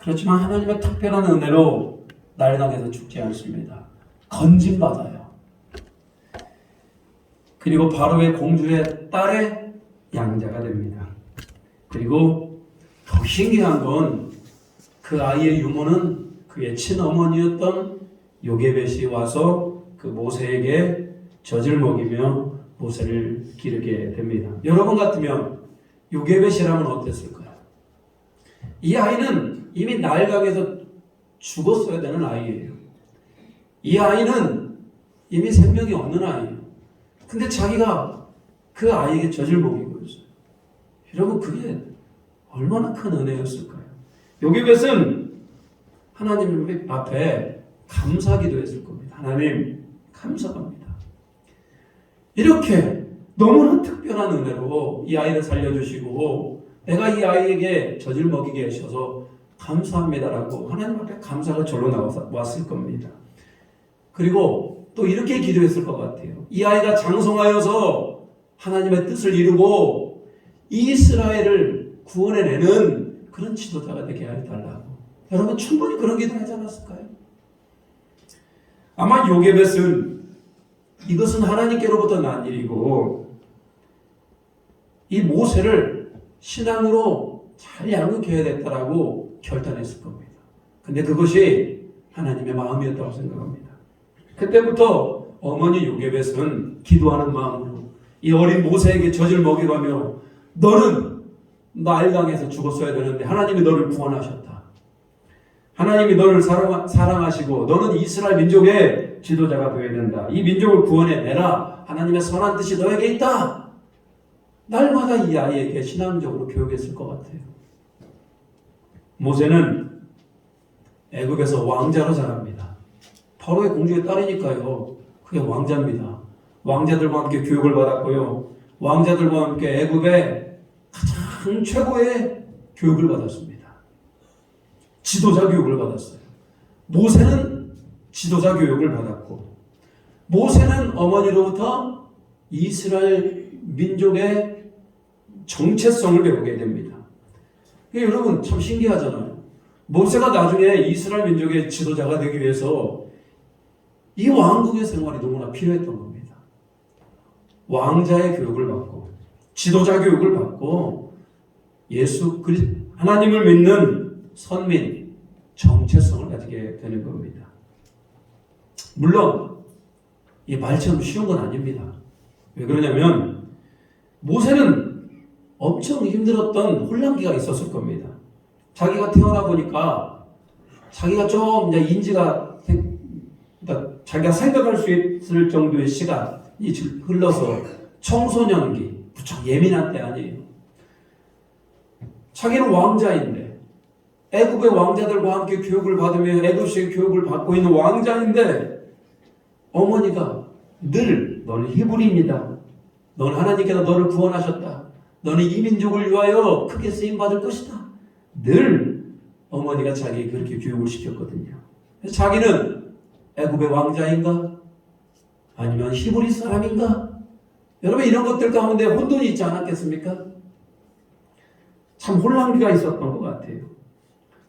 그렇지만 하나님의 특별한 은혜로 날강에서 죽지 않습니다. 건진받아요. 그리고 바로의 공주의 딸의 양자가 됩니다. 그리고 더 신기한 건 그 아이의 유모는 그의 친어머니였던 요게벳이 와서 그 모세에게 젖을 먹이며 모세를 기르게 됩니다. 여러분 같으면 요게벳이라면 어땠을까요? 이 아이는 이미 날강에서 죽었어야 되는 아이예요. 이 아이는 이미 생명이 없는 아이예요. 근데 자기가 그 아이에게 젖을 먹이고 있어요. 여러분 그게 얼마나 큰 은혜였을까요? 요게벳은 하나님 앞에 감사기도 했을 겁니다. 하나님 감사합니다. 이렇게 너무나 특별한 은혜로 이 아이를 살려주시고 내가 이 아이에게 젖을 먹이게 하셔서 감사합니다라고 하나님 앞에 감사가 절로 나왔을 겁니다. 그리고 또 이렇게 기도했을 것 같아요. 이 아이가 장성하여서 하나님의 뜻을 이루고 이스라엘을 구원해내는 그런 지도자가 되게 해달라고. 여러분 충분히 그런 기도하지 않았을까요? 아마 요게벳은 이것은 하나님께로부터 난 일이고 이 모세를 신앙으로 잘 양육해야 됐다라고 결단했을 겁니다. 근데 그것이 하나님의 마음이었다고 생각합니다. 그때부터 어머니 요게벳은 기도하는 마음으로 이 어린 모세에게 젖을 먹이라며 너는 날강에서 죽었어야 되는데 하나님이 너를 구원하셨다. 하나님이 너를 사랑하시고 너는 이스라엘 민족의 지도자가 되어야 된다. 이 민족을 구원해내라. 하나님의 선한 뜻이 너에게 있다. 날마다 이 아이에게 신앙적으로 교육했을 것 같아요. 모세는 애굽에서 왕자로 자랍니다. 바로의 공주의 딸이니까요. 그게 왕자입니다. 왕자들과 함께 교육을 받았고요. 왕자들과 함께 애굽의 가장 최고의 교육을 받았습니다. 지도자 교육을 받았어요. 모세는 지도자 교육을 받았고 모세는 어머니로부터 이스라엘 민족의 정체성을 배우게 됩니다. 여러분 참 신기하잖아요. 모세가 나중에 이스라엘 민족의 지도자가 되기 위해서 이 왕국의 생활이 너무나 필요했던 겁니다. 왕자의 교육을 받고 지도자 교육을 받고 예수 그리스도 하나님을 믿는 선민 정체성을 가지게 되는 겁니다. 물론 이 말처럼 쉬운 건 아닙니다. 왜 그러냐면 모세는 엄청 힘들었던 혼란기가 있었을 겁니다. 자기가 태어나 보니까 자기가 좀 이제 인지가 그러니까 자기가 생각할 수 있을 정도의 시간이 흘러서 청소년기 무척 예민한 때 아니에요. 자기는 왕자인데 애굽의 왕자들과 함께 교육을 받으며 애굽식 교육을 받고 있는 왕자인데 어머니가 늘 너는 히브리입니다. 너는 하나님께서 너를 구원하셨다. 너는 이 민족을 위하여 크게 쓰임받을 것이다. 늘 어머니가 자기 그렇게 교육을 시켰거든요. 자기는 애굽의 왕자인가? 아니면 히브리 사람인가? 여러분 이런 것들 가운데 혼돈이 있지 않았겠습니까? 참 혼란기가 있었던 것 같아요.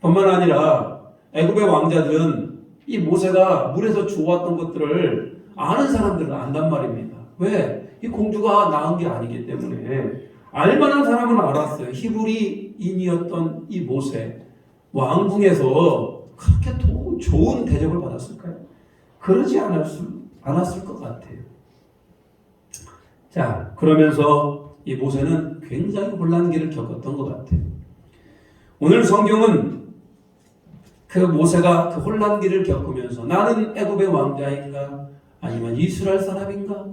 뿐만 아니라 애굽의 왕자들은 이 모세가 물에서 주워왔던 것들을 아는 사람들은 안단 말입니다. 왜? 이 공주가 낳은 게 아니기 때문에 알만한 사람은 알았어요. 히브리인이었던 이 모세 왕궁에서 그렇게 좋은 대접을 받았을까요? 그러지 않았을 것 같아요. 자, 그러면서 이 모세는 굉장히 혼란기를 겪었던 것 같아요. 오늘 성경은 그 모세가 그 혼란기를 겪으면서 나는 애굽의 왕자인가? 아니면 이스라엘 사람인가?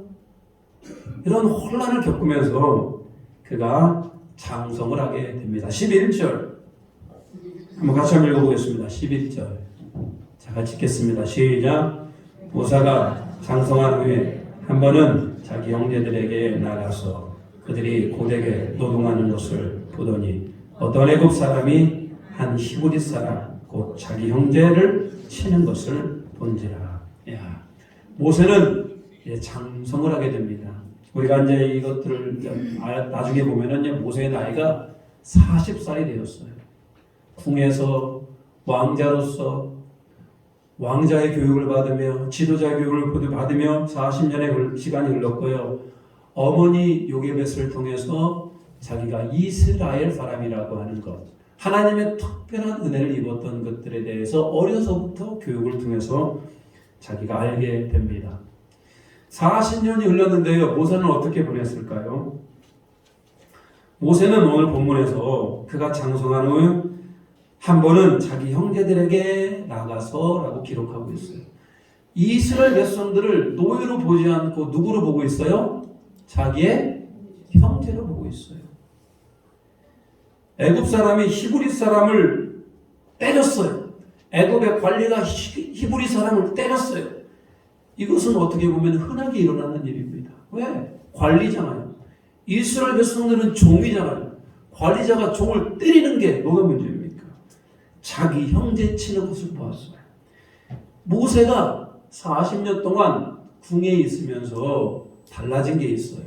이런 혼란을 겪으면서 그가 장성을 하게 됩니다. 11절 한번 같이 한번 읽어보겠습니다. 11절 자, 같이 읽겠습니다. 시작. 모세가 장성한 후에 한 번은 자기 형제들에게 나가서 그들이 고되게 노동하는 것을 보더니 어떤 애굽 사람이 한 히브리 사람 곧 자기 형제를 치는 것을 본지라. 야, 모세는 장성을 하게 됩니다. 우리가 이제 이것들을 나중에 보면은 모세의 나이가 40살이 되었어요. 궁에서 왕자로서 왕자의 교육을 받으며 지도자의 교육을 받으며 40년의 시간이 흘렀고요. 어머니 요게벳을 통해서 자기가 이스라엘 사람이라고 하는 것, 하나님의 특별한 은혜를 입었던 것들에 대해서 어려서부터 교육을 통해서 자기가 알게 됩니다. 40년이 흘렀는데요. 모세는 어떻게 보냈을까요? 모세는 오늘 본문에서 그가 장성한 후 한 번은 자기 형제들에게 나가서 라고 기록하고 있어요. 이스라엘 백성들을 노예로 보지 않고 누구로 보고 있어요? 자기의 형제로 보고 있어요. 애굽 사람이 히브리 사람을 때렸어요. 애굽의 관리가 히브리 사람을 때렸어요. 이것은 어떻게 보면 흔하게 일어나는 일입니다. 왜? 관리잖아요. 이스라엘 백성들은 종이잖아요. 관리자가 종을 때리는 게 뭐가 문제입니까? 자기 형제 치는 것을 보았어요. 모세가 40년 동안 궁에 있으면서 달라진 게 있어요.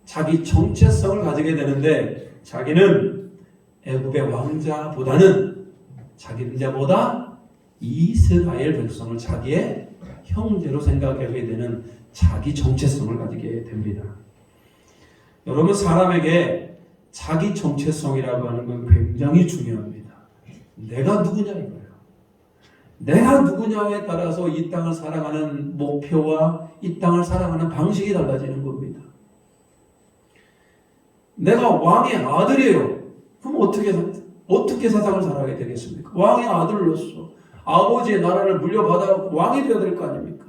자기 정체성을 가지게 되는데 자기는 애굽의 왕자보다는 자기보다 이스라엘 백성을 자기의 형제로 생각하게 되는 자기 정체성을 가지게 됩니다. 여러분, 사람에게 자기 정체성이라고 하는 건 굉장히 중요합니다. 내가 누구냐 이거예요. 내가 누구냐에 따라서 이 땅을 살아가는 목표와 이 땅을 살아가는 방식이 달라지는 겁니다. 내가 왕의 아들이에요. 그럼 어떻게 세상을 살아가게 되겠습니까? 왕의 아들로서 아버지의 나라를 물려받아 왕이 되어야 될 거 아닙니까?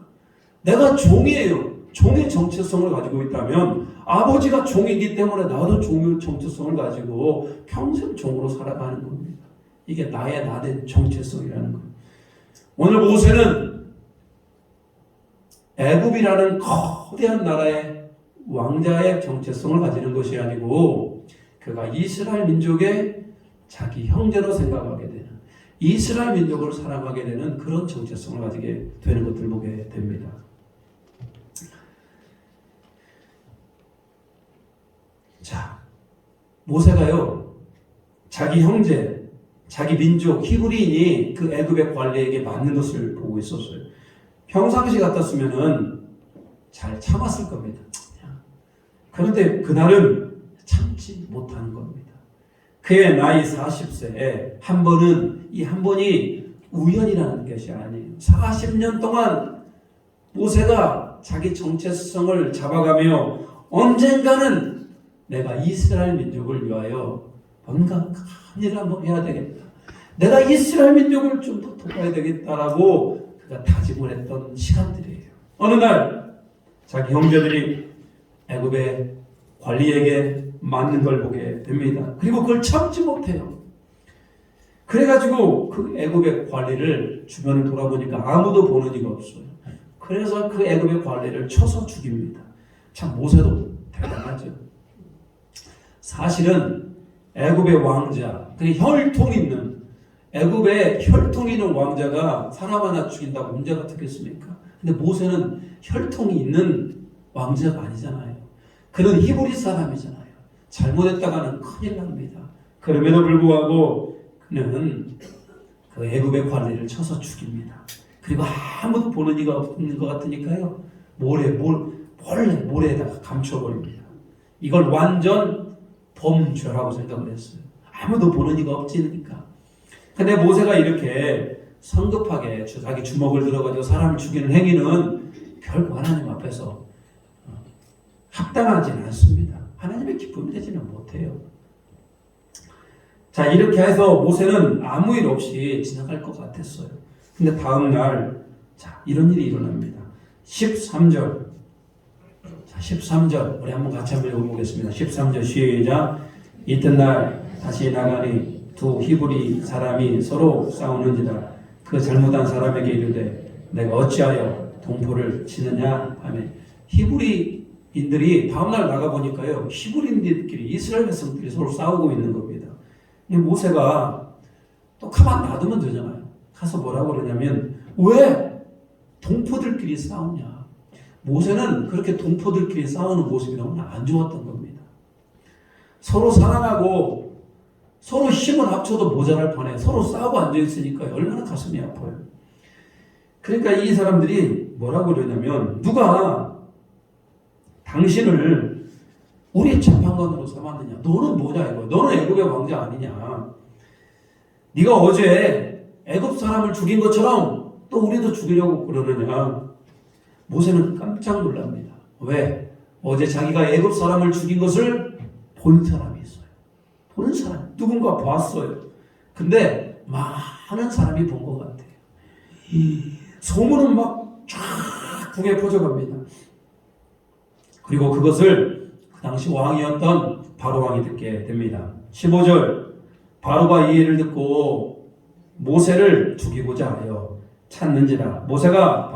내가 종이에요. 종의 정체성을 가지고 있다면 아버지가 종이기 때문에 나도 종의 정체성을 가지고 평생 종으로 살아가는 겁니다. 이게 나의 정체성이라는 거예요. 오늘 모세는 애굽이라는 거대한 나라의 왕자의 정체성을 가지는 것이 아니고 그가 이스라엘 민족의 자기 형제로 생각하게 되는, 이스라엘 민족을 사랑하게 되는 그런 정체성을 가지게 되는 것들을 보게 됩니다. 자, 모세가요, 자기 형제, 자기 민족 히브리인이 그 애굽의 관리에게 맞는 것을 보고 있었어요. 평상시 같았으면은 잘 참았을 겁니다. 그런데 그날은 참지 못하는 겁니다. 그의 나이 40세에 한 번은 이 한 번이 우연이라는 것이 아니에요. 40년 동안 모세가 자기 정체성을 잡아가며 언젠가는 내가 이스라엘 민족을 위하여 뭔가 큰 일을 한번 해야 되겠다. 내가 이스라엘 민족을 좀 더 돕아야 되겠다라고 그가 다짐을 했던 시간들이에요. 어느 날 자기 형제들이 애굽의 관리에게 맞는 걸 보게 됩니다. 그리고 그걸 참지 못해요. 그래가지고 그 애굽의 관리를 주변을 돌아보니까 아무도 보는 이가 없어요. 그래서 그 애굽의 관리를 쳐서 죽입니다. 참 모세도 대단하죠. 사실은 애굽의 왕자, 그 혈통 있는 애굽의 혈통 있는 왕자가 사람 하나 죽인다고 문제가 되겠습니까? 근데 모세는 혈통이 있는 왕자가 아니잖아요. 그는 히브리 사람이잖아요. 잘못했다가는 큰일 납니다. 그럼에도 불구하고 그는 그 애굽의 관리를 쳐서 죽입니다. 그리고 아무도 보는 이가 없는 것 같으니까요, 몰래 모래에다가 감춰버립니다. 이걸 완전 범죄라고 생각을 했어요. 아무도 보는 이가 없지니까. 근데 모세가 이렇게 성급하게 자기 주먹을 들어가지고 사람을 죽이는 행위는 결국 하나님 앞에서 합당하지는 않습니다. 하나님의 기쁨이 되지는 못해요. 자, 이렇게 해서 모세는 아무 일 없이 지나갈 것 같았어요. 근데 다음 날, 자, 이런 일이 일어납니다. 13절. 자, 13절. 우리 한번 같이 한번 읽어보겠습니다. 13절 시작. 이튿날 다시 나가니 두 히브리 사람이 서로 싸우는지라. 그 잘못한 사람에게 이르되 내가 어찌하여 동포를 치느냐 하며, 히브리인들이 다음날 나가보니까요, 히브리인들끼리 이스라엘 백성들이 서로 싸우고 있는 겁니다. 모세가 또 가만 놔두면 되잖아요. 가서 뭐라고 그러냐면, 왜 동포들끼리 싸우냐. 모세는 그렇게 동포들끼리 싸우는 모습이 너무 안 좋았던 겁니다. 서로 사랑하고 서로 힘을 합쳐도 모자랄 판에 서로 싸우고 앉아있으니까 얼마나 가슴이 아파요. 그러니까 이 사람들이 뭐라고 그러냐면, 누가 당신을 우리의 재판관으로 삼았느냐, 너는 뭐냐 이거, 너는 애굽의 왕자 아니냐, 네가 어제 애굽 사람을 죽인 것처럼 또 우리도 죽이려고 그러느냐. 모세는 깜짝 놀랍니다. 왜? 어제 자기가 애굽 사람을 죽인 것을 본 사람이 있어요. 본 사람, 누군가 봤어요. 근데 많은 사람이 본 것 같아요. 소문은 막 쫙 북에 퍼져갑니다. 그리고 그것을 그 당시 왕이었던 바로 왕이 듣게 됩니다. 15절, 바로가 이 일을 듣고 모세를 죽이고자 하여 찾는지라. 모세가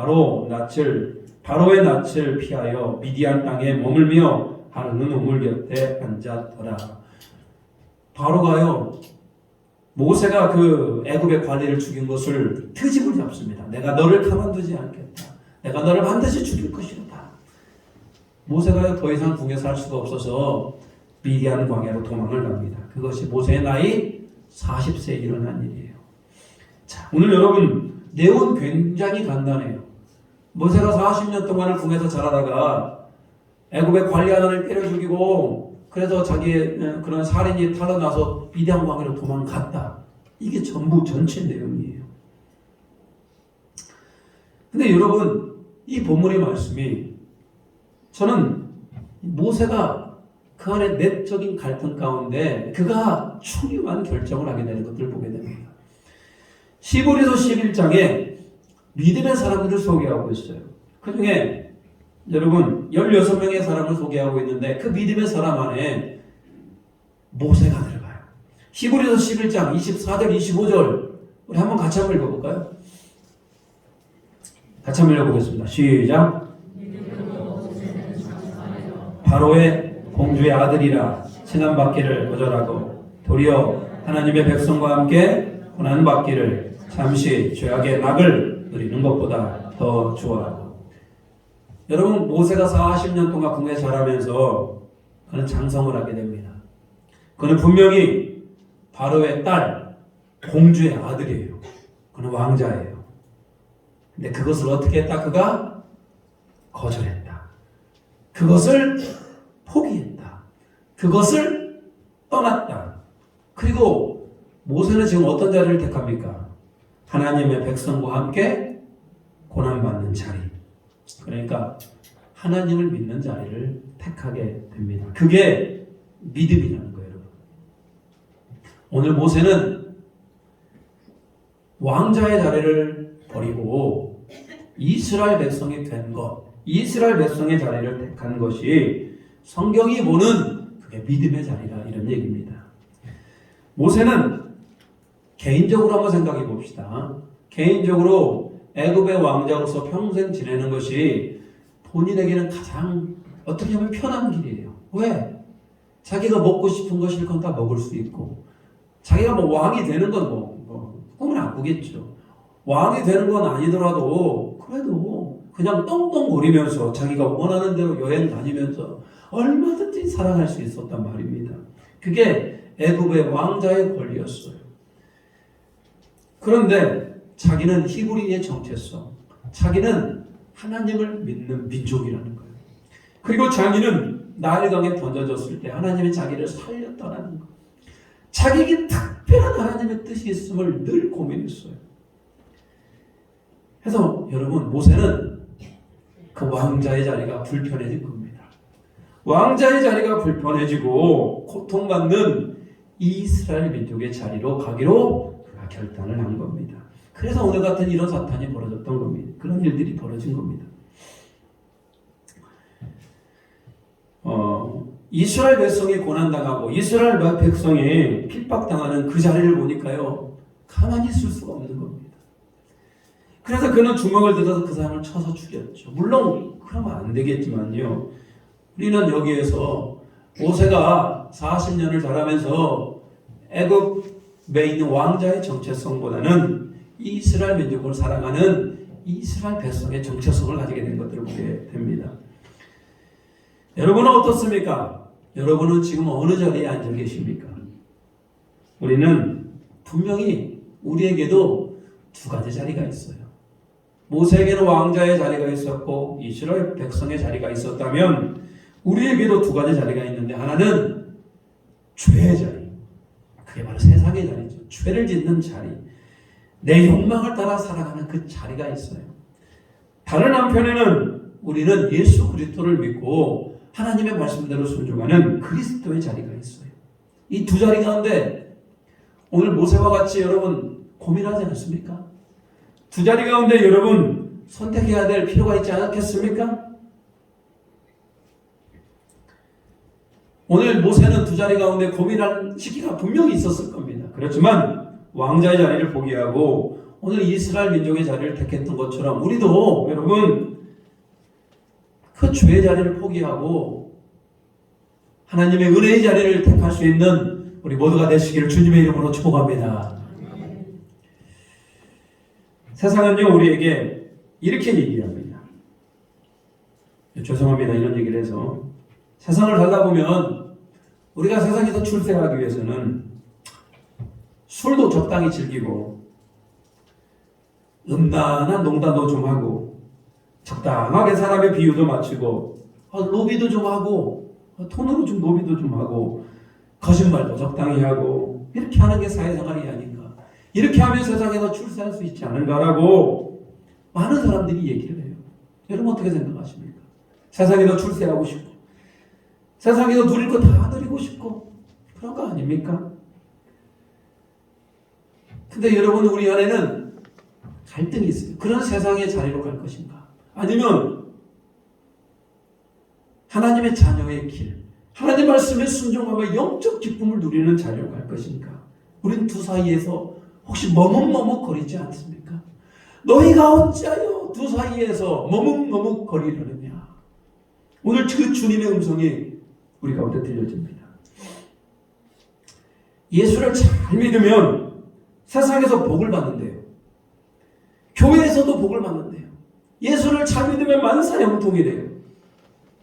바로의 낯을 피하여 미디안 땅에 머물며 하루는 우물 곁에 앉았더라. 바로가요, 모세가 그 애굽의 관리를 죽인 것을 트집을 잡습니다. 내가 너를 가만두지 않겠다. 내가 너를 반드시 죽일 것이다. 모세가 더 이상 궁에 살 수가 없어서 미디안 광야로 도망을 갑니다. 그것이 모세의 나이 40세에 일어난 일이에요. 자, 오늘 여러분 내용은 굉장히 간단해요. 모세가 40년 동안을 궁에서 자라다가 애굽의 관리 하나를 때려 죽이고, 그래서 자기의 그런 살인이 탈러나서 미디안 광야로 도망갔다. 이게 전부 전체 내용이에요. 근데 여러분, 이 본문의 말씀이, 저는 모세가 그 안에 내적인 갈등 가운데 그가 중요한 결정을 하게 되는 것들을 보게 됩니다. 히브리서 11장에 믿음의 사람들을 소개하고 있어요. 그 중에 여러분 16명의 사람을 소개하고 있는데, 그 믿음의 사람 안에 모세가 들어가요. 히브리서 11장 24절 25절 우리 한번 같이 한번 읽어볼까요? 같이 한번 읽어보겠습니다. 시작. 바로의 공주의 아들이라 칭함받기를 거절하고 도리어 하나님의 백성과 함께 고난받기를 잠시 죄악의 낙을 누리는 것보다 더 좋아하고. 여러분, 모세가 40년 동안 궁에 자라면서 그는 장성을 하게 됩니다. 그는 분명히 바로의 딸, 공주의 아들이에요. 그는 왕자예요. 근데 그것을 어떻게 했다? 그가 거절했다. 그것을 포기했다. 그것을 떠났다. 그리고 모세는 지금 어떤 자리를 택합니까? 하나님의 백성과 함께 고난받는 자리. 그러니까 하나님을 믿는 자리를 택하게 됩니다. 그게 믿음이라는 거예요, 여러분. 오늘 모세는 왕자의 자리를 버리고 이스라엘 백성이 된 것, 이스라엘 백성의 자리를 택한 것이 성경이 보는 그게 믿음의 자리라, 이런 얘기입니다. 모세는 개인적으로 한번 생각해 봅시다. 개인적으로 애굽의 왕자로서 평생 지내는 것이 본인에게는 가장 어떻게 보면 편한 길이에요. 왜? 자기가 먹고 싶은 거 실컷 다 먹을 수 있고, 자기가 뭐 왕이 되는 건 꿈은 안 꾸겠죠. 왕이 되는 건 아니더라도 그래도 그냥 떵떵거리면서 자기가 원하는 대로 여행 다니면서 얼마든지 살아갈 수 있었단 말입니다. 그게 애굽의 왕자의 권리였어요. 그런데 자기는 히브리의 정체성, 자기는 하나님을 믿는 민족이라는 거예요. 그리고 자기는 나일강에 던져졌을 때 하나님이 자기를 살렸다는 거, 자기에게 특별한 하나님의 뜻이 있음을 늘 고민했어요. 그래서 여러분, 모세는 그 왕자의 자리가 불편해진 겁니다. 왕자의 자리가 불편해지고 고통받는 이스라엘 민족의 자리로 가기로 그가 결단을 한 겁니다. 그래서 오늘 같은 이런 사탄이 벌어졌던 겁니다. 그런 일들이 벌어진 겁니다. 이스라엘 백성이 고난당하고 이스라엘 백성이 핍박당하는 그 자리를 보니까요, 가만히 있을 수가 없는 겁니다. 그래서 그는 주먹을 들어서 그 사람을 쳐서 죽였죠. 물론 그러면 안 되겠지만요, 우리는 여기에서 모세가 40년을 자라면서 애굽에 있는 왕자의 정체성보다는 이스라엘 민족을 사랑하는 이스라엘 백성의 정체성을 가지게 된 것들을 보게 됩니다. 여러분은 어떻습니까? 여러분은 지금 어느 자리에 앉아 계십니까? 우리는 분명히 우리에게도 두 가지 자리가 있어요. 모세에게는 왕자의 자리가 있었고 이스라엘 백성의 자리가 있었다면 우리에게도 두 가지 자리가 있는데, 하나는 죄의 자리, 그게 바로 세상의 자리죠. 죄를 짓는 자리, 내 욕망을 따라 살아가는 그 자리가 있어요. 다른 한편에는 우리는 예수 그리스도를 믿고 하나님의 말씀대로 순종하는 그리스도의 자리가 있어요. 이 두 자리 가운데 오늘 모세와 같이 여러분 고민하지 않습니까? 두 자리 가운데 여러분 선택해야 될 필요가 있지 않겠습니까? 오늘 모세는 두 자리 가운데 고민하는 시기가 분명히 있었을 겁니다. 그렇지만 왕자의 자리를 포기하고 오늘 이스라엘 민족의 자리를 택했던 것처럼 우리도 여러분 그 주의 자리를 포기하고 하나님의 은혜의 자리를 택할 수 있는 우리 모두가 되시기를 주님의 이름으로 축복합니다. 세상은요 우리에게 이렇게 얘기합니다. 죄송합니다 이런 얘기를 해서. 세상을 살다 보면 우리가 세상에서 출세하기 위해서는 술도 적당히 즐기고 음란한 농담도 좀 하고 적당하게 사람의 비유도 맞추고 로비도 좀 하고 돈으로 좀 로비도 좀 하고 거짓말도 적당히 하고 이렇게 하는 게 사회생활이 아닌가, 이렇게 하면 세상에서 출세할 수 있지 않은가라고 많은 사람들이 얘기를 해요. 여러분 어떻게 생각하십니까? 세상에서 출세하고 싶고 세상에서 누릴 거 다 누리고 싶고 그런 거 아닙니까? 근데 여러분 우리 안에는 갈등이 있어요. 그런 세상의 자리로 갈 것인가, 아니면 하나님의 자녀의 길, 하나님 말씀에 순종하며 영적 기쁨을 누리는 자리로 갈 것인가. 우린 두 사이에서 혹시 머뭇머뭇거리지 않습니까? 너희가 어찌하여 두 사이에서 머뭇머뭇거리려느냐. 오늘 그 주님의 음성이 우리 가운데 들려집니다. 예수를 잘 믿으면 세상에서 복을 받는데요. 교회에서도 복을 받는데요. 예수를 잘 믿으면 만사형통이래요.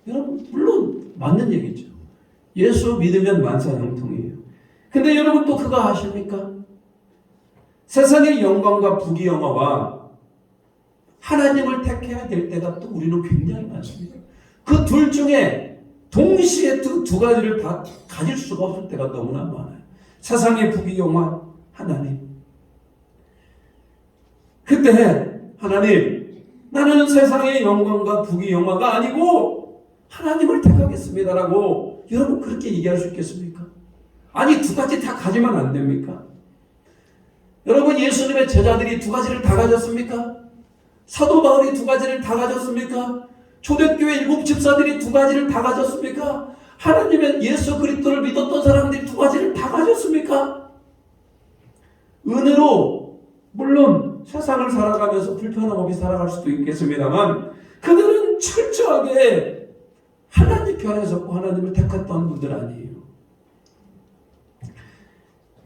여러분 물론 맞는 얘기죠. 예수 믿으면 만사형통이에요. 근데 여러분 또 그거 아십니까? 세상의 영광과 부귀영화와 하나님을 택해야 될 때가 또 우리는 굉장히 많습니다. 그 둘 중에 동시에 두 가지를 다 가질 수가 없을 때가 너무나 많아요. 세상의 부귀영화, 하나님. 그때 하나님, 나는 세상의 영광과 부귀영화가 아니고 하나님을 택하겠습니다라고 여러분 그렇게 얘기할 수 있겠습니까? 아니 두 가지 다 가지면 안 됩니까? 여러분 예수님의 제자들이 두 가지를 다 가졌습니까? 사도 바울이 두 가지를 다 가졌습니까? 초대교회 일곱 집사들이 두 가지를 다 가졌습니까? 하나님의 예수 그리스도를 믿었던 사람들이 두 가지를 다 가졌습니까? 은혜로 물론 세상을 살아가면서 불편함 없이 살아갈 수도 있겠습니다만 그들은 철저하게 하나님 편에 섰고 하나님을 택했던 분들 아니에요.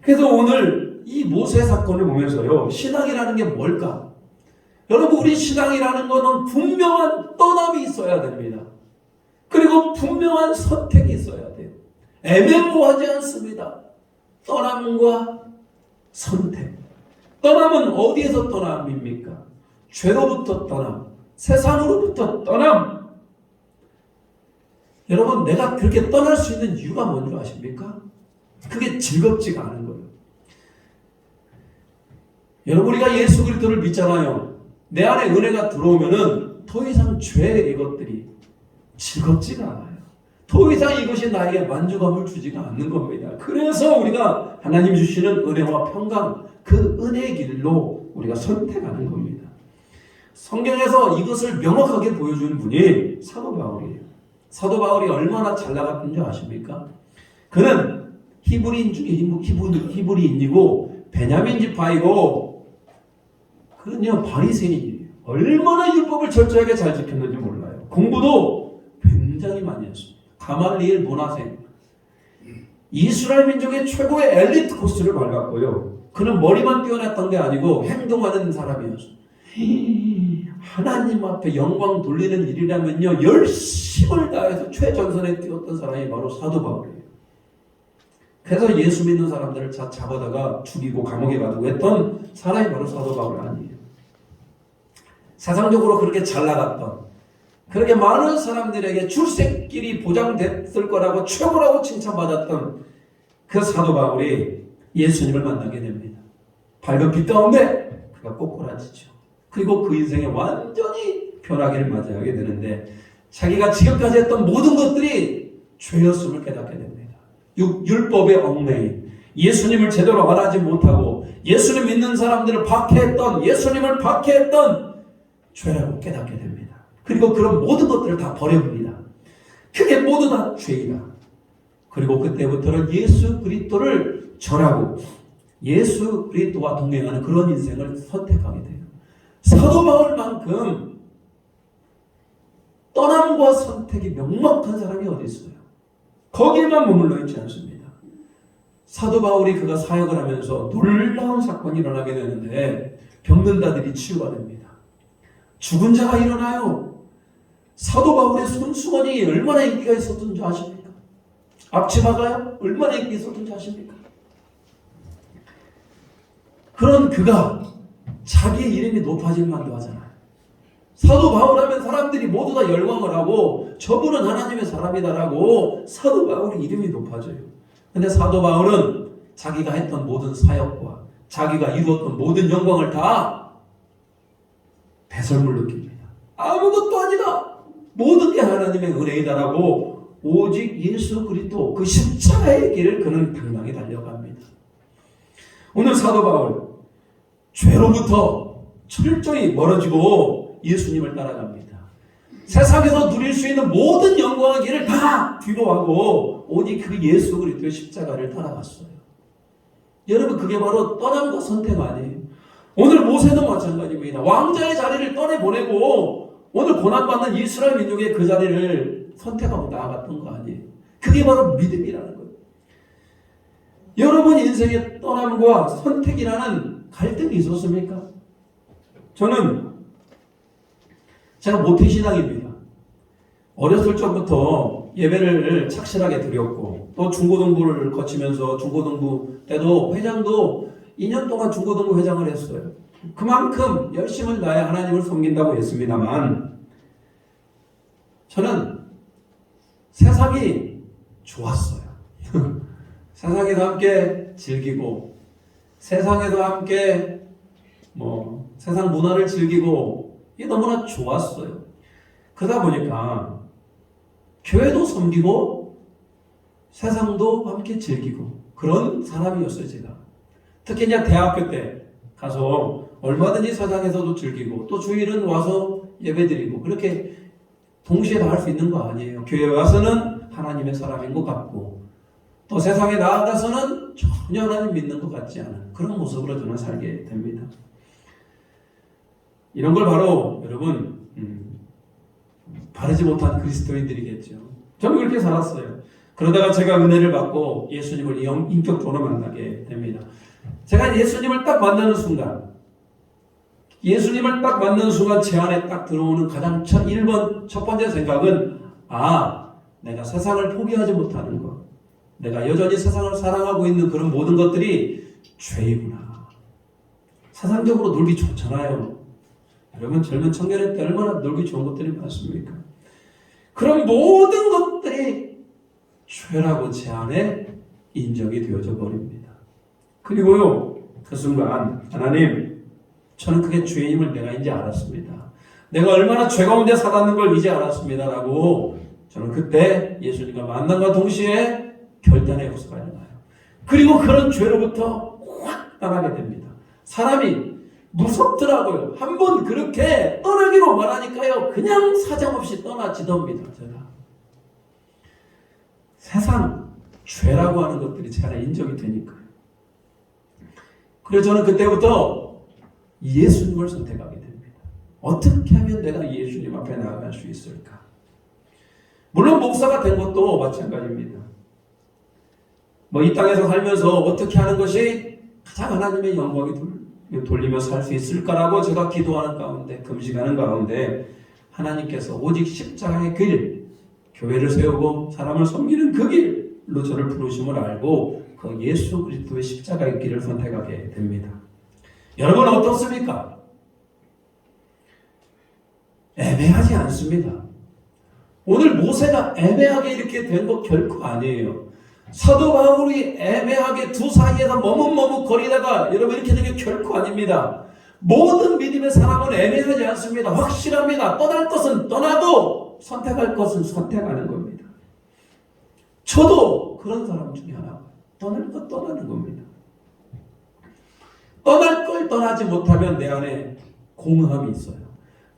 그래서 오늘 이 모세 사건을 보면서요, 신앙이라는 게 뭘까? 여러분 우리 신앙이라는 것은 분명한 떠남이 있어야 됩니다. 그리고 분명한 선택이 있어야 돼요. 애매모호하지 않습니다. 떠남과 선택. 떠남은 어디에서 떠남입니까? 죄로부터 떠남, 세상으로부터 떠남. 여러분 내가 그렇게 떠날 수 있는 이유가 뭔지 아십니까? 그게 즐겁지가 않은 거예요. 여러분 우리가 예수 그리스도를 믿잖아요. 내 안에 은혜가 들어오면은 더 이상 죄의 이것들이 즐겁지가 않아요. 더 이상 이것이 나에게 만족감을 주지가 않는 겁니다. 그래서 우리가 하나님 주시는 은혜와 평강, 그 은혜의 길로 우리가 선택하는 겁니다. 성경에서 이것을 명확하게 보여준 분이 사도 바울이에요. 사도 바울이 얼마나 잘 나갔던 줄 아십니까? 그는 히브리인 중에 히브리인이고 베냐민 지파이고 그는요 바리새인이에요. 얼마나 율법을 철저하게 잘 지켰는지 몰라요. 공부도 굉장히 많이 했습니다. 가말리엘 문화생, 이스라엘 민족의 최고의 엘리트 코스를 밟았고요. 그는 머리만 뛰어났던 게 아니고 행동하는 사람이었어요. 하나님 앞에 영광 돌리는 일이라면요 열심을 다해서 최전선에 뛰었던 사람이 바로 사도 바울이에요. 그래서 예수 믿는 사람들을 잡아다가 죽이고 감옥에 가두고 했던 사람이 바로 사도 바울 아니에요. 세상적으로 그렇게 잘 나갔던, 그렇게 많은 사람들에게 출세길이 보장됐을 거라고 최고라고 칭찬받았던 그 사도 바울이 예수님을 만나게 됩니다. 밝은 빛 가운데 그가 꼬꾸라지죠. 그리고 그 인생에 완전히 변화기를 맞이하게 되는데, 자기가 지금까지 했던 모든 것들이 죄였음을 깨닫게 됩니다. 율법의 얽매임, 예수님을 제대로 알아지 못하고 예수님 믿는 사람들을 박해했던, 예수님을 박해했던 죄라고 깨닫게 됩니다. 그리고 그런 모든 것들을 다 버려봅니다. 그게 모두 다 죄이다. 그리고 그때부터는 예수 그리스도를 전하고 예수 그리스도와 동행하는 그런 인생을 선택하게 돼요. 사도 바울만큼 떠남과 선택이 명확한 사람이 어디 있어요? 거기에만 머물러 있지 않습니다. 사도 바울이 그가 사역을 하면서 놀라운 사건이 일어나게 되는데, 병든 자들이 치유가 됩니다. 죽은 자가 일어나요. 사도 바울의 손수건이 얼마나 인기가 있었던 줄 아십니까? 앞치마가요? 얼마나 인기 있었던 줄 아십니까? 그런 그가 자기의 이름이 높아질 만도 하잖아요. 사도 바울 하면 사람들이 모두 다 열광을 하고 저분은 하나님의 사람이다라고 사도 바울의 이름이 높아져요. 근데 사도 바울은 자기가 했던 모든 사역과 자기가 이루었던 모든 영광을 다 배설물 느낍니다. 아무것도 아니다. 모든 게 하나님의 은혜이다라고 오직 예수 그리스도 그 십자가의 길을 그는 당당히 달려갑니다. 오늘 사도 바울 죄로부터 철저히 멀어지고 예수님을 따라갑니다. 세상에서 누릴 수 있는 모든 영광의 길을 다 뒤로하고 오직 그 예수 그리스도의 십자가를 따라갔어요. 여러분, 그게 바로 떠남과 선택 아니에요. 오늘 모세도 마찬가지입니다. 왕자의 자리를 떠내보내고 오늘 고난받는 이스라엘 민족의 그 자리를 선택하고 나아갔던 거 아니에요. 그게 바로 믿음이라는 거예요. 여러분 인생의 떠남과 선택이라는 갈등이 있었습니까? 저는 제가 모태신앙입니다. 어렸을 적부터 예배를 착실하게 드렸고 또 중고등부를 거치면서 중고등부 때도 회장도 2년 동안 중고등부 회장을 했어요. 그만큼 열심을 다해 하나님을 섬긴다고 했습니다만 저는 세상이 좋았어요. 세상에서 함께 즐기고 세상에서 함께 세상 문화를 즐기고 이게 너무나 좋았어요. 그러다 보니까 교회도 섬기고 세상도 함께 즐기고 그런 사람이었어요, 제가. 특히 이제 대학교 때 가서 얼마든지 세상에서도 즐기고 또 주일은 와서 예배드리고 그렇게 동시에 다 할 수 있는 거 아니에요. 교회 와서는 하나님의 사람인 것 같고 또 세상에 나아가서는 전혀 하나님 믿는 것 같지 않은 그런 모습으로 저는 살게 됩니다. 이런 걸 바로 여러분 바르지 못한 그리스도인들이겠죠. 저는 그렇게 살았어요. 그러다가 제가 은혜를 받고 예수님을 인격적으로 만나게 됩니다. 제가 예수님을 딱 만나는 순간 제 안에 딱 들어오는 가장 첫 번째 생각은 내가 세상을 포기하지 못하는 것, 내가 여전히 세상을 사랑하고 있는 그런 모든 것들이 죄이구나. 세상적으로 놀기 좋잖아요. 여러분 젊은 청년의 때 얼마나 놀기 좋은 것들이 많습니까? 그런 모든 것들이 죄라고 제 안에 인정이 되어져 버립니다. 그리고요, 그 순간 하나님, 저는 그게 죄임을 내가 이제 알았습니다. 내가 얼마나 죄 가운데 살았는 걸 이제 알았습니다라고 저는 그때 예수님과 만남과 동시에 결단의 역사가 일어나요. 그리고 그런 죄로부터 확 떠나게 됩니다. 사람이 무섭더라고요. 한번 그렇게 떠나기로 말하니까요, 그냥 사정없이 떠나지답니다. 제가 세상 죄라고 하는 것들이 제 안에 인정이 되니까요. 그래서 저는 그때부터 예수님을 선택하게 됩니다. 어떻게 하면 내가 예수님 앞에 나아갈 수 있을까? 물론 목사가 된 것도 마찬가지입니다. 이 땅에서 살면서 어떻게 하는 것이 가장 하나님의 영광이 돌리며 살 수 있을까라고 제가 기도하는 가운데, 금식하는 가운데 하나님께서 오직 십자가의 길, 교회를 세우고 사람을 섬기는 그 길로 저를 부르심을 알고 그 예수 그리스도의 십자가의 길을 선택하게 됩니다. 여러분 어떻습니까? 애매하지 않습니다. 오늘 모세가 애매하게 이렇게 된 거 결코 아니에요. 사도 바울이 애매하게 두 사이에서 머뭇머뭇거리다가 여러분 이렇게 된 게 결코 아닙니다. 모든 믿음의 사람은 애매하지 않습니다. 확실합니다. 떠날 것은 떠나고 선택할 것은 선택하는 겁니다. 저도 그런 사람 중에 하나. 떠날 것 떠나는 겁니다. 떠날 걸 떠나지 못하면 내 안에 공허함이 있어요.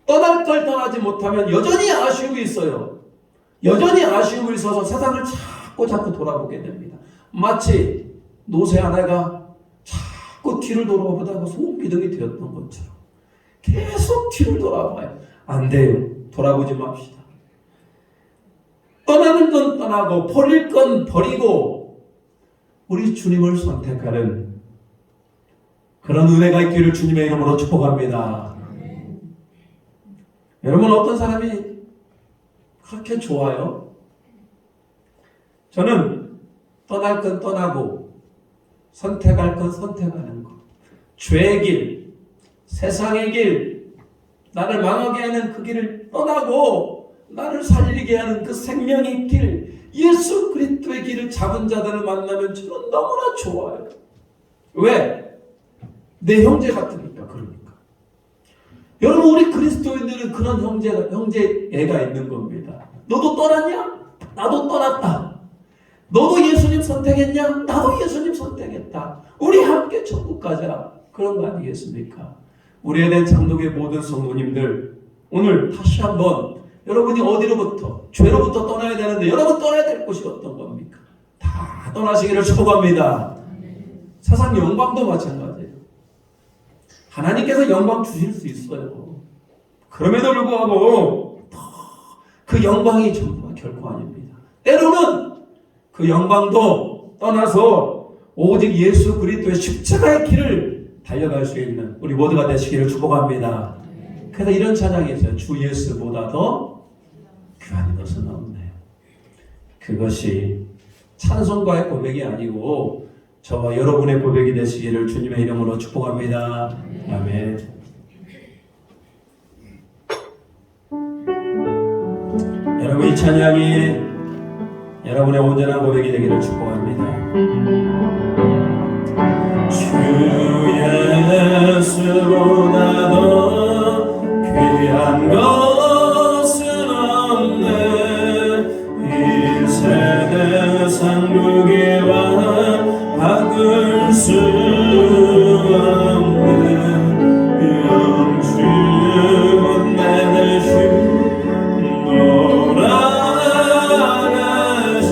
떠날 걸 떠나지 못하면 여전히 아쉬움이 있어요. 여전히 아쉬움이 있어서 세상을 자꾸 돌아보게 됩니다. 마치 노새 아내가 자꾸 뒤를 돌아보다가 소금기둥이 되었던 것처럼 계속 뒤를 돌아봐요. 안 돼요. 돌아보지 맙시다. 떠나는 건 떠나고 버릴 건 버리고 우리 주님을 선택하는 그런 은혜가 있기를 주님의 이름으로 축복합니다. 여러분 어떤 사람이 그렇게 좋아요? 저는 떠날 건 떠나고 선택할 건 선택하는 것. 죄의 길, 세상의 길, 나를 망하게 하는 그 길을 떠나고 나를 살리게 하는 그 생명의 길, 예수 그리스도의 길을 잡은 자들을 만나면 저는 너무나 좋아요. 왜? 내 형제 같으니까. 그러니까 여러분 우리 그리스도인들은 그런 형제애가 있는 겁니다. 너도 떠났냐? 나도 떠났다. 너도 예수님 선택했냐? 나도 예수님 선택했다. 우리 함께 천국 가자. 그런 거 아니겠습니까? 우리 에덴 장독의 모든 성도님들 오늘 다시 한번 여러분이 어디로부터 죄로부터 떠나야 되는데 여러분 떠나야 될 곳이 어떤 겁니까? 다 떠나시기를 축복합니다. 세상 영광도 마찬가지예요. 하나님께서 영광 주실 수 있어요. 그럼에도 불구하고 그 영광이 전부가 결코 아닙니다. 때로는 그 영광도 떠나서 오직 예수 그리스도의 십자가의 길을 달려갈 수 있는 우리 모두가 되시기를 축복합니다. 그래서 이런 찬양이 있어요. 주 예수보다 더 귀한 것은 없네요. 그것이 찬송가의 고백이 아니고 저와 여러분의 고백이 되시기를 주님의 이름으로 축복합니다. 아멘. 여러분 이 찬양이 여러분의 온전한 고백이 되기를 축복합니다. 주 예수보다 더 귀한 것은 없네. 이 세대 상루기와 바꿀 수 없는 영주는 내 대신 돌아가신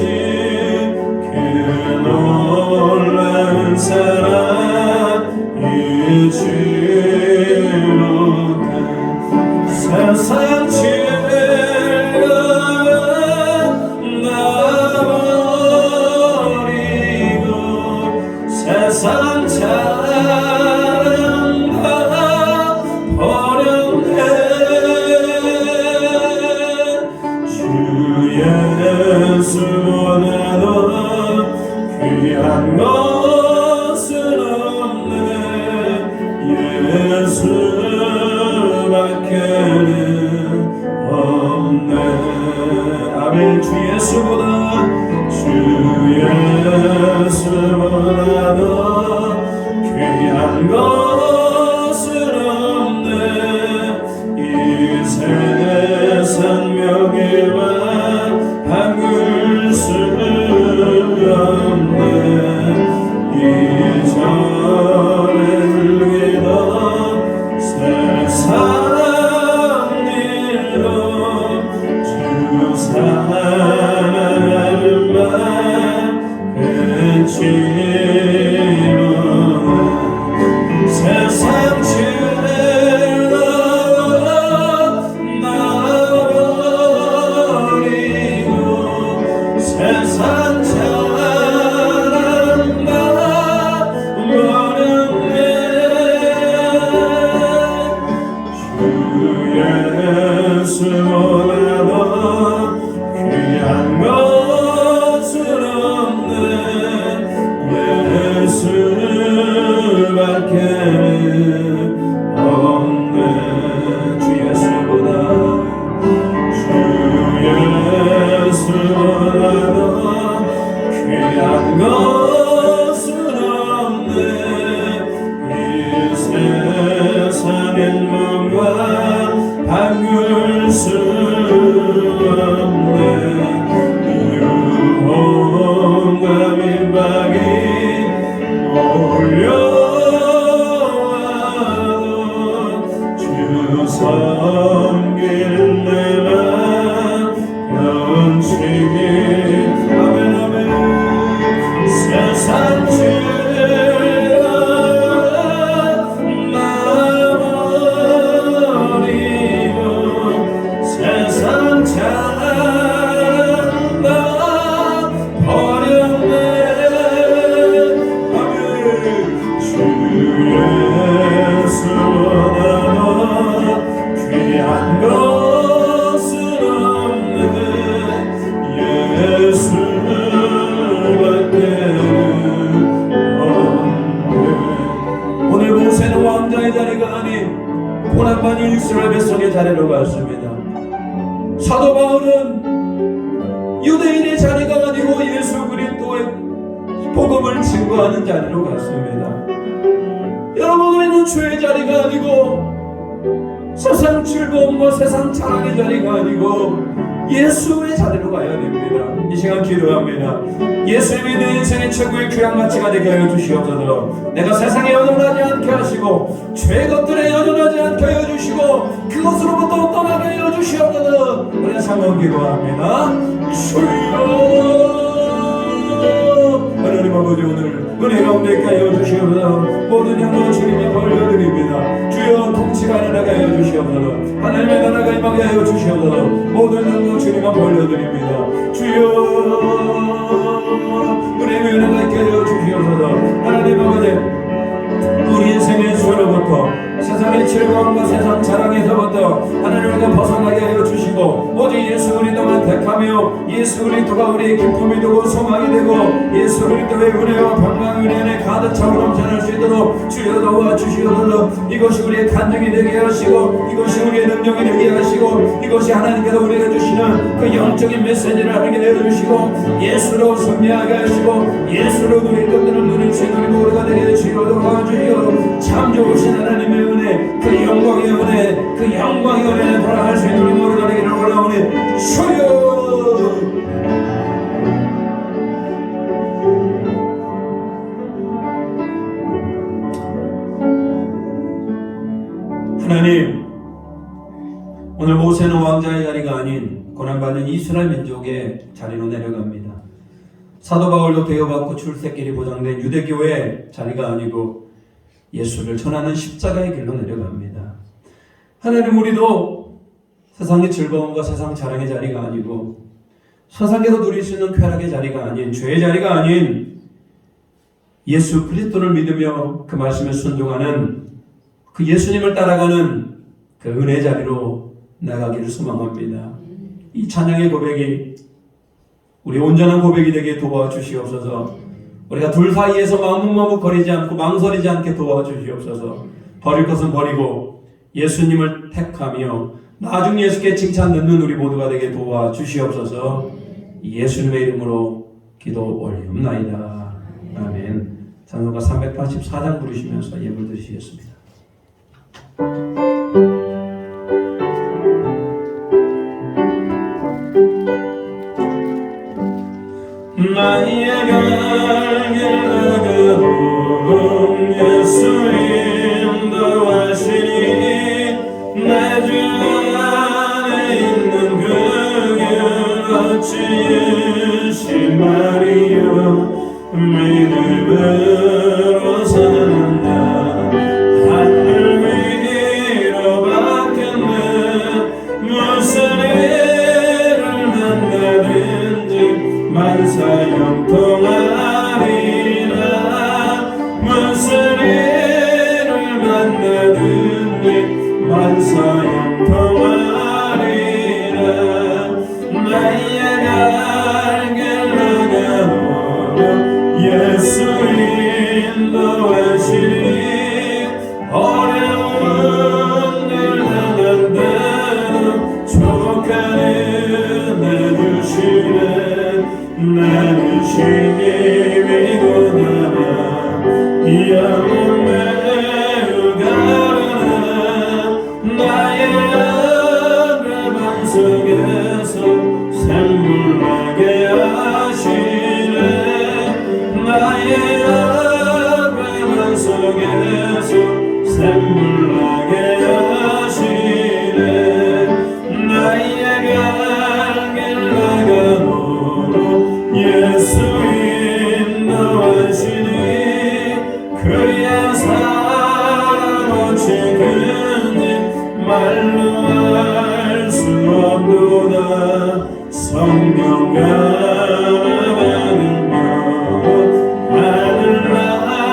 그 놀라운 사랑 이 주로다. 세상 죄를 나버리고 세상 자랑 다 버렸네. 주 예수보다 더 귀한 것은 없네. 예수밖에는 없네. 아멘. 주 예수보다 더 귀한 것은 없네. 이 세상 명예와 바꿀 수 없네. 이전에 즐기던 세상 일로 주 사랑만 그치로는 세상 죄를 나버리고 세상 자랑 다 버렸네. 주 예수보다 더 귀한 것은 없네. 맹망과 바꿀 수 없네. 유혹과 민박이 몰려와도 주 섬기는 내맘 영원히. 아멘 아멘. 세상 죄악 나 버리고 세상 잘난 나 버렸네. 아멘. 주 예수 원하나 귀한 것은 없네. 오늘 모세는 왕자의 자리가 아닌 고난받은 이스라엘 백성의 자리로 갔습니다. 사도 바울은 유대인의 자리가 아니고 예수 그리스도의 복음을 증거하는 자리로 갔습니다. 여러분, 우리는 주의 자리가 아니고 세상 즐거움과 세상 자랑의 자리가 아니고 예수의 자리로 가야 됩니다. 이 시간 기도합니다. 예수님이 내 인생의 최고의 귀한 가치가 되게 하여 주시옵소서. 내가 세상에 연연하지 않게 하시고 죄 것들에 연연하지 않게 하여 주시고 그것으로부터 떠나게 하여 주시옵소서. 우리가 잠깐 기도합니다. 주여 하나님 아버지, 오늘 은혜 가운데 하여 주시옵소서. 모든 영광 주님께 돌려드립니다. 주여 통치가 일어나게 하여 주시옵소서. 하나님의 나라가 임하게 하여 주시옵소서. 모든 영광 주님께 돌려드립니다. 주여 은혜의 은혜가 있게 하여 주시옵소서. 하나님 아버지, 우리 인생의 죄로부터 세상의 즐거움과 세상 자랑에서부터 하나님과 벗어나게 하여 주시고 오직 예수 그리스도만 택하며 예수 그리스도가 우리의 기쁨이 되고 소망이 되고 예수 그리스도의 은혜와 평강 은혜 가득 차고 넘쳐날 수 있도록 주여 도와주시옵소서. 이것이 우리의 간증이 되게 하시고 이것이 우리의 능력이 되게 하시고 이것이 하나님께서 우리에게 주시는 그 영적인 메시지를 하나님께 내려주시고 예수로 승리하게 하시고 예수로 누릴 것들을 누릴 수 있는 우리가 되게 주여 도와주시고 참 좋으신 하나님의 은혜, 그 영광의 은혜, 그 영광의 은혜에 돌아갈 수 있는 우리 모두가 되기를 원하오니 주여. 하나님, 오늘 모세는 왕자의 자리가 아닌 고난받는 이스라엘 민족의 자리로 내려갑니다. 사도 바울도 대우받고 출세길이 보장된 유대교회의 자리가 아니고 예수를 전하는 십자가의 길로 내려갑니다. 하나님, 우리도 세상의 즐거움과 세상 자랑의 자리가 아니고 세상에서 누릴 수 있는 쾌락의 자리가 아닌 죄의 자리가 아닌 예수 그리스도를 믿으며 그 말씀에 순종하는 그 예수님을 따라가는 그 은혜의 자리로 나가기를 소망합니다. 이 찬양의 고백이 우리 온전한 고백이 되게 도와주시옵소서. 우리가 둘 사이에서 마묵마묵거리지 않고 망설이지 않게 도와주시옵소서. 버릴 것은 버리고 예수님을 택하며 나중 예수께 칭찬 듣는 우리 모두가 되게 도와주시옵소서. 예수님의 이름으로 기도 올리옵나이다. 아멘. 찬송가 384장 부르시면서 예물 드리시겠습니다. 나의 갈길 나가도 예수 인도하시니 내 주 안에 있는 그길 어찌 실말이요 믿음으로 산다. 하늘 위로 받겠네. 무슨 일을 만나든지 만사 형통하리라. 무슨 일을 만나든지 만사 형통하리라. 나의 갈길 나가오며 예수 인도하시니 어려운 일 당한대도 족한 은혜 주시네. 나는 신임이고 나라 영원 매우 가라. 샘물 나게 하시네 나의 갈길 나가노로 예수 인도하시니 그의 사랑 어찌 그니 말로 알 수 없도다 성령 가라가는 하늘 날아가네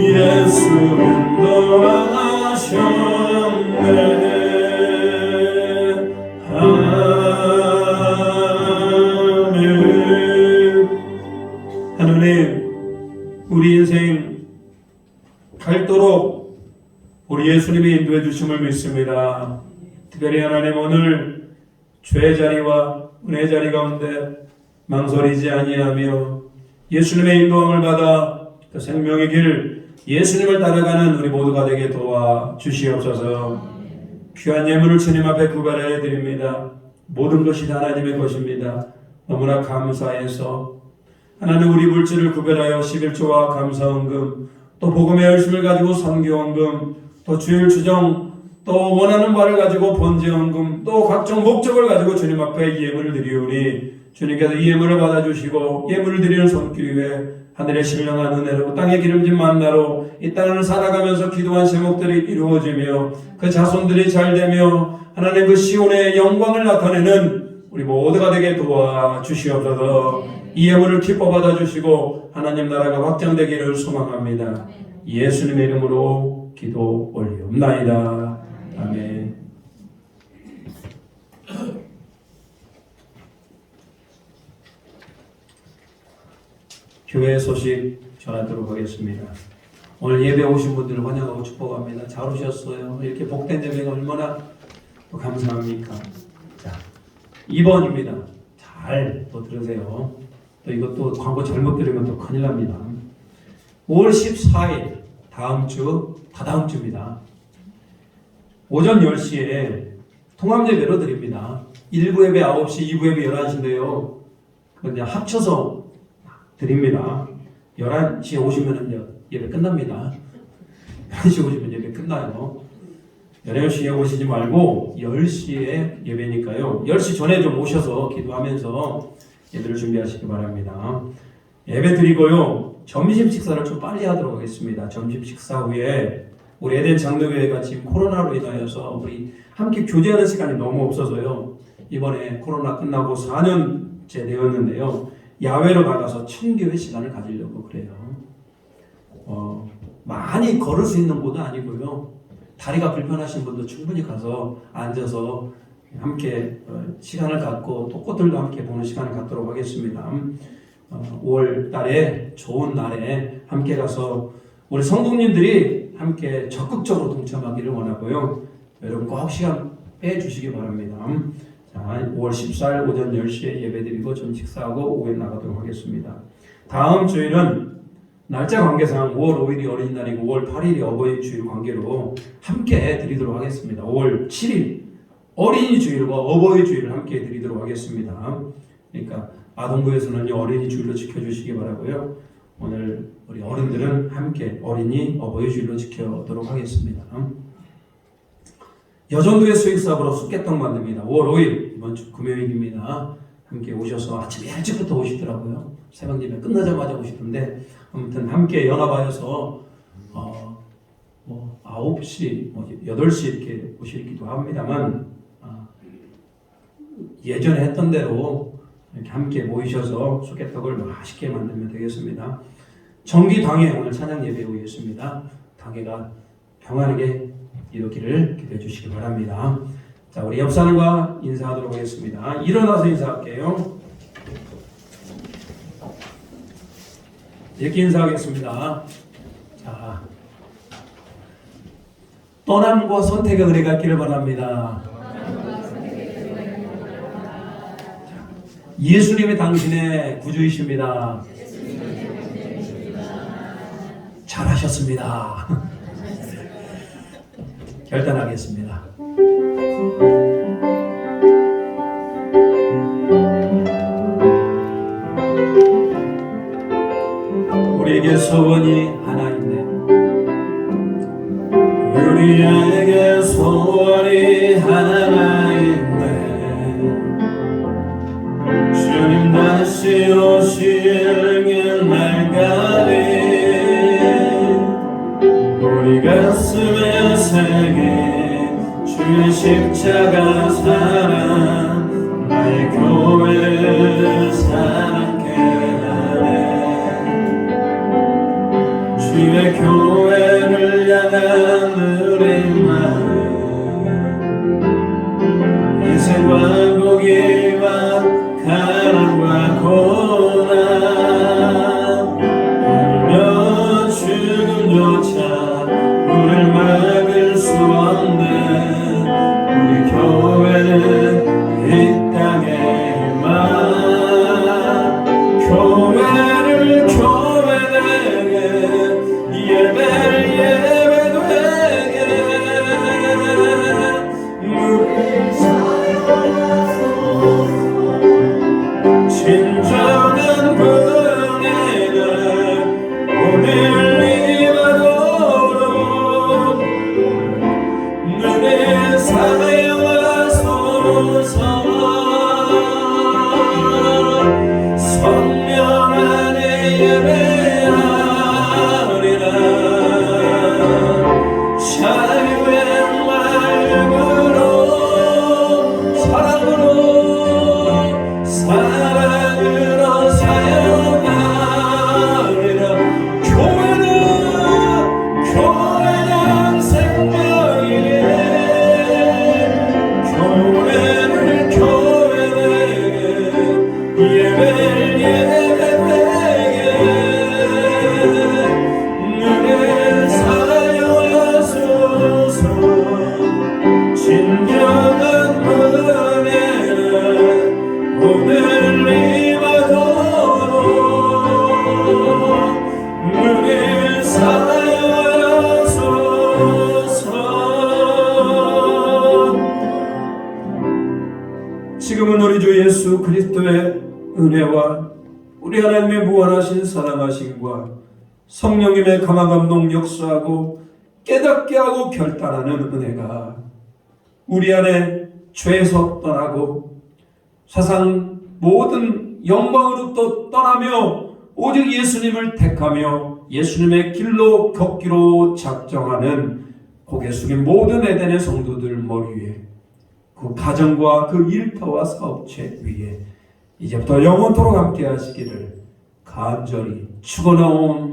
예수 인도하셨네 하나님, 우리 인생 갈도록 우리 예수님이 인도해 주심을 믿습니다. 특별히 하나님 오늘 죄의 자리와 은혜의 자리 가운데 망설이지 아니하며 예수님의 인도함을 받아 그 생명의 길 예수님을 따라가는 우리 모두가 되게 도와 주시옵소서. 귀한 예물을 주님 앞에 구별해 드립니다. 모든 것이 하나님의 것입니다. 너무나 감사해서 하나님 우리 물질을 구별하여 11조와 감사헌금 또 복음의 열심을 가지고 선교헌금 또 주일 주정 또 원하는 바를 가지고 번제헌금 또 각종 목적을 가지고 주님 앞에 예물을 드리오니 주님께서 이 예물을 받아주시고 예물을 드리는 손길 위에 하늘의 신령한 은혜로 땅의 기름진 만나로 이 땅을 살아가면서 기도한 제목들이 이루어지며 그 자손들이 잘되며 하나님 그 시온의 영광을 나타내는 우리 모두가 되게 도와주시옵소서. 이 예물을 기뻐 받아주시고 하나님 나라가 확장되기를 소망합니다. 예수님의 이름으로 기도 올리옵나이다. 아멘. 교회 소식 전하도록 하겠습니다. 오늘 예배 오신 분들을 환영하고 축복합니다. 잘 오셨어요. 이렇게 복된 예배가 얼마나 또 감사합니까? 자, 2번입니다. 잘 또 들으세요. 또 이것도 광고 잘못 들으면 또 큰일 납니다. 5월 14일 다음 주입니다. 오전 10시에 통합 예배로 드립니다. 1부 예배 9시, 2부 예배 11시인데요. 그건 합쳐서 드립니다. 11시에 오시면 예배 끝납니다. 11시에 오시면 예배 끝나요. 11시에 오시지 말고 10시에 예배니까요. 10시 전에 좀 오셔서 기도하면서 예배를 준비하시기 바랍니다. 예배 드리고요. 점심 식사를 좀 빨리 하도록 하겠습니다. 점심 식사 후에 우리 에덴 장로교회가 지금 코로나로 인하여서 우리 함께 교제하는 시간이 너무 없어서요. 이번에 코로나 끝나고 4년째 되었는데요. 야외로 나가서 청교회 시간을 가지려고 그래요. 많이 걸을 수 있는 곳은 아니고요. 다리가 불편하신 분도 충분히 가서 앉아서 함께 시간을 갖고 또 꽃들도 함께 보는 시간을 갖도록 하겠습니다. 5월 달에 좋은 날에 함께 가서 우리 성도님들이 함께 적극적으로 동참하기를 원하고요. 여러분 꼭 시간 빼주시기 바랍니다. 자, 5월 14일 오전 10시에 예배드리고 좀 식사하고 오후에 나가도록 하겠습니다. 다음 주일은 날짜 관계상 5월 5일이 어린이날이고 5월 8일이 어버이 주일 관계로 함께 드리도록 하겠습니다. 5월 7일 어린이 주일과 어버이 주일을 함께 드리도록 하겠습니다. 그러니까 아동부에서는 어린이 주일로 지켜주시기 바라고요. 오늘 우리 어른들은 함께 어린이 어버이 주일로 지켜도록 하겠습니다. 여전도의 수익사업으로 쑥개떡 만듭니다. 5월 5일 이번 주 금요일입니다. 함께 오셔서 아침 일찍부터 오시더라고요. 새벽 예배 끝나자마자 오시던데 아무튼 함께 연합하여서 9시, 8시 이렇게 오시기도 합니다만 예전에 했던 대로 이렇게 함께 모이셔서 쑥개떡을 맛있게 만들면 되겠습니다. 정기 당회 오늘 찬양 예배 오겠습니다. 당회가 평안하게 이루기를 기도해 주시기 바랍니다. 자, 우리 옆 사람과 인사하도록 하겠습니다. 일어나서 인사할게요. 이렇게 인사하겠습니다. 자, 떠남과 선택의 은혜 갖기를 바랍니다. 예수님이 당신의 구주이십니다. 잘하셨습니다. 결단하겠습니다. 우리에게 소원이 하나 있네. 우리에게 소원이 하나 있네. 주님 다시 오실 날까지 우리 가슴에 새긴 주의 십자가 사랑, 나의 교회를 사랑케 하네. 주의 교회를 향한 우리 마음, 인생과 고기와 가난과 고난, 울며 죽음조차 우릴 막을 수 없는 우리 교회는 이 땅에만, 교회를 교회되게, 예배를 예배되게, 우리 진정한 은혜는 오늘 임하도록 눈에 사여하소서. 성령 안에 예배하리라. 자유의 마음으로 사랑으로 사용하리라. 교회는 생명이네. 교회를 교회되게, 예배를 예배되게, 눈에 사용하소서. 진정한 은혜는 오늘 임하도록 눈에 사용하소서. 지금은 우리 주 예수 그리스도의 은혜와 우리 하나님의 무한하신 사랑하심과 성령님의 강한 감동 역사하고 깨닫게 하고 결단하는 은혜가 우리 안에 죄에서 떠나고 세상 모든 영광으로부터 떠나며 오직 예수님을 택하며 예수님의 길로 걷기로 작정하는 고개 숙인 모든 에덴의 성도들 머리 위에, 그 가정과 그 일터와 사업체 위에 이제부터 영원토록 함께 하시기를 간절히 축원하옵나이다.